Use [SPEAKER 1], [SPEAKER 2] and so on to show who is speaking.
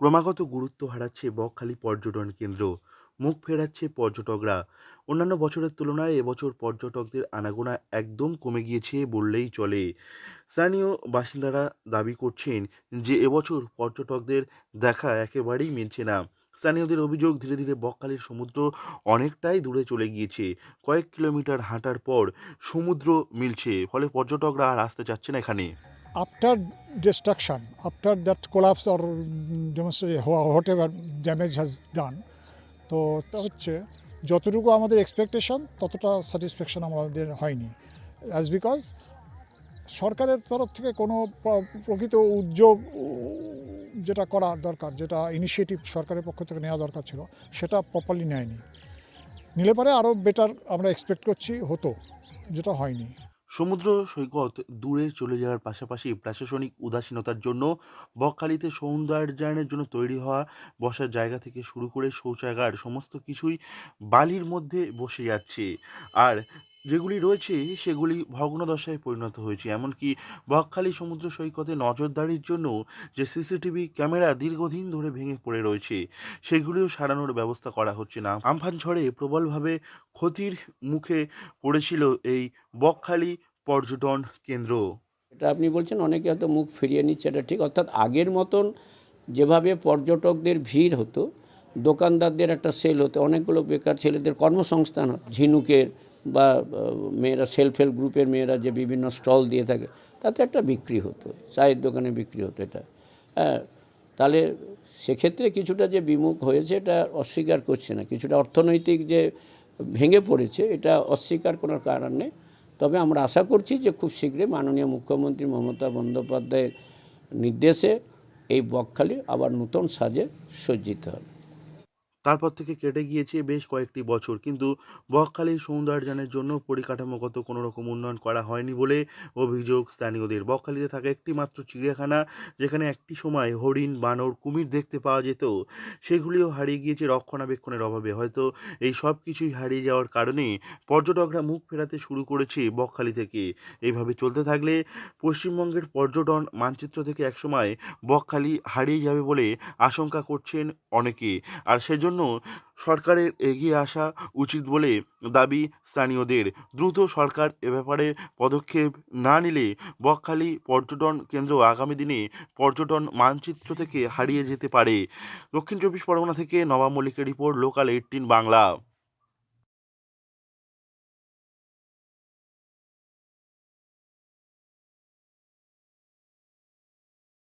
[SPEAKER 1] ক্রমাগত গুরুত্ব হারাচ্ছে বকখালি পর্যটন কেন্দ্র। মুখ ফেরাচ্ছে পর্যটকরা। অন্যান্য বছরের তুলনায় এবছর পর্যটকদের আনাগোনা একদম কমে গিয়েছে বললেই চলে। স্থানীয় বাসিন্দারা দাবি করছেন যে এবছর পর্যটকদের দেখা একেবারেই মিলছে না। স্থানীয়দের অভিযোগ, ধীরে ধীরে বকখালির সমুদ্র অনেকটাই দূরে চলে গিয়েছে। কয়েক কিলোমিটার হাঁটার পর সমুদ্র মিলছে, ফলে পর্যটকরা আর আসতে চাচ্ছে না এখানে।
[SPEAKER 2] After destruction, after that collapse or demonstration, whatever damage has done, তো তা হচ্ছে যতটুকু আমাদের এক্সপেকটেশন ততটা স্যাটিসফ্যাকশন আমাদের হয়নি, অ্যাজ বিকজ সরকারের তরফ থেকে কোনো প্রকৃত উদ্যোগ যেটা করার দরকার, যেটা ইনিশিয়েটিভ সরকারের পক্ষ থেকে নেওয়া দরকার ছিল, সেটা প্রপারলি নেয়নি। নিলে পরে আরও বেটার আমরা এক্সপেক্ট করছি হতো, যেটা হয়নি।
[SPEAKER 1] সমুদ্র সৈকত দূরে চলে যাওয়ার পাশাপাশি প্রশাসনিক উদাসীনতার জন্য বকখালিতে সৌন্দর্যায়নের জন্য তৈরি হওয়া বসার জায়গা থেকে শুরু করে শৌচাগার সমস্ত কিছুই বালির মধ্যে বসে যাচ্ছে। আর যেগুলি রয়েছে সেগুলি ভগ্নদশায় পরিণত হয়েছে। এমনকি বকখালি সমুদ্র সৈকতে নজরদারির জন্য যে সিসিটিভি ক্যামেরা দীর্ঘদিন ধরে ভেঙে পড়ে রয়েছে, সেগুলিও সারানোর ব্যবস্থা করা হচ্ছে না। আমফান ঝড়ে প্রবলভাবে ক্ষতির মুখে পড়েছিল এই বকখালি পর্যটন কেন্দ্র।
[SPEAKER 3] এটা আপনি বলছেন অনেকে হয়তো মুখ ফিরিয়ে নিচ্ছে, এটা ঠিক। অর্থাৎ আগের মতন যেভাবে পর্যটকদের ভিড় হতো, দোকানদারদের একটা সেল হতো, অনেকগুলো বেকার ছেলেদের কর্মসংস্থান হতো, ঝিনুকের বা মেয়েরা সেলফ হেল্প গ্রুপের মেয়েরা যে বিভিন্ন স্টল দিয়ে থাকে, তাতে একটা বিক্রি হতো, চায়ের দোকানে বিক্রি হতো এটা। হ্যাঁ, তাহলে সেক্ষেত্রে কিছুটা যে বিমুখ হয়েছে এটা অস্বীকার করছে না, কিছুটা অর্থনৈতিক যে ভেঙে পড়েছে এটা অস্বীকার করার কারণ নেই। তবে আমরা আশা করছি যে খুব শীঘ্রই মাননীয় মুখ্যমন্ত্রী মমতা বন্দ্যোপাধ্যায়ের নির্দেশে এই বকখালি আবার নতুন সাজে সজ্জিত হবে।
[SPEAKER 1] তারপর থেকে কেটে গিয়েছে বেশ কয়েকটি বছর, কিন্তু বকখালির সৌন্দর্যায়নের জন্য পরিকাঠামোগত কোনো রকম উন্নয়ন করা হয়নি বলে অভিযোগ স্থানীয়দের। বকখালিতে থাকা একটি মাত্র চিড়িয়াখানা, যেখানে একটি সময় হরিণ, বানর, কুমির দেখতে পাওয়া যেত, সেগুলিও হারিয়ে গিয়েছে রক্ষণাবেক্ষণের অভাবে। হয়তো এই সব কিছুই হারিয়ে যাওয়ার কারণে পর্যটকরা মুখ ফেরাতে শুরু করেছে বকখালি থেকে। এইভাবে চলতে থাকলে পশ্চিমবঙ্গের পর্যটন মানচিত্র থেকে একসময় বকখালি হারিয়ে যাবে বলে আশঙ্কা করছেন অনেকে। আর সেজন্য সরকারের এগিয়ে আসা উচিত বলে দাবি স্থানীয়দের। দ্রুত সরকার এ ব্যাপারে পদক্ষেপ না নিলে বকখালি পর্যটন কেন্দ্র আগামী দিনে পর্যটন মানচিত্র থেকে হারিয়ে যেতে পারে। দক্ষিণ চব্বিশ পরগনা থেকে নবাব মল্লিকের রিপোর্ট, লোকাল 18 বাংলা।